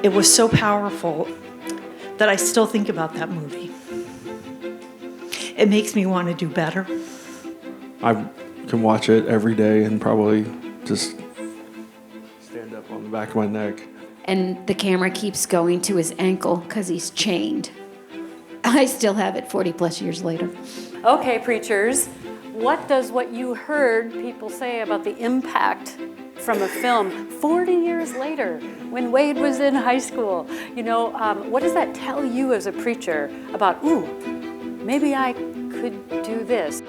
It was so powerful that I still think about that movie. It makes me want to do better. I can watch it every day and probably just stand up on the back of my neck. And the camera keeps going to his ankle because he's chained. I still have it 40 plus years later. Okay, preachers, what does what you heard people say about the impact from a film 40 years later when Wade was in high school? What does that tell you as a preacher about, maybe I could do this?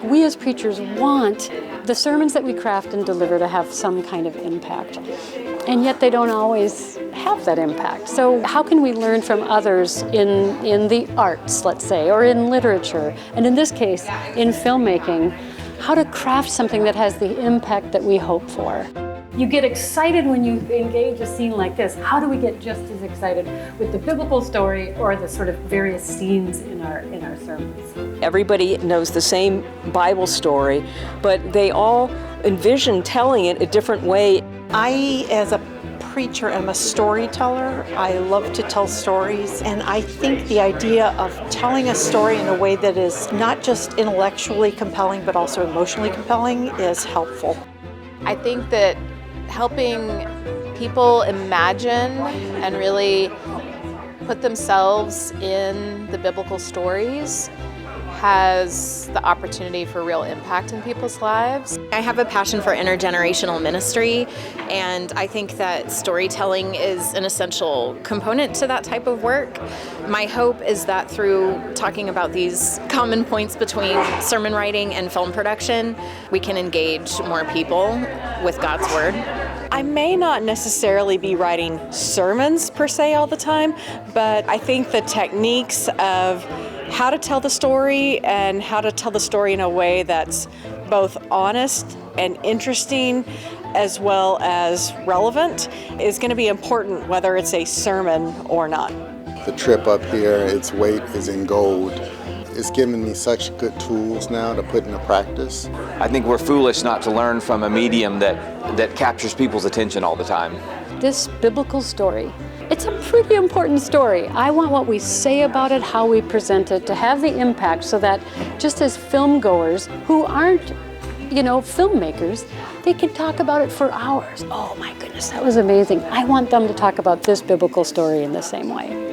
We as preachers want the sermons that we craft and deliver to have some kind of impact, and yet they don't always have that impact. So how can we learn from others in the arts, let's say, or in literature, and in this case, in filmmaking, how to craft something that has the impact that we hope for? You get excited when you engage a scene like this. How do we get just as excited with the biblical story or the sort of various scenes in our sermons? Everybody knows the same Bible story, but they all envision telling it a different way. I, as a preacher, am a storyteller. I love to tell stories, and I think the idea of telling a story in a way that is not just intellectually compelling but also emotionally compelling is helpful. I think that helping people imagine and really put themselves in the biblical stories has the opportunity for real impact in people's lives. I have a passion for intergenerational ministry, and I think that storytelling is an essential component to that type of work. My hope is that through talking about these common points between sermon writing and film production, we can engage more people with God's Word. I may not necessarily be writing sermons per se all the time, but I think the techniques of how to tell the story and how to tell the story in a way that's both honest and interesting as well as relevant is going to be important whether it's a sermon or not. The trip up here, its weight is in gold. It's given me such good tools now to put into practice. I think we're foolish not to learn from a medium that captures people's attention all the time. This biblical story, it's a pretty important story. I want what we say about it, how we present it, to have the impact so that just as film goers who aren't, filmmakers, they can talk about it for hours. Oh my goodness, that was amazing. I want them to talk about this biblical story in the same way.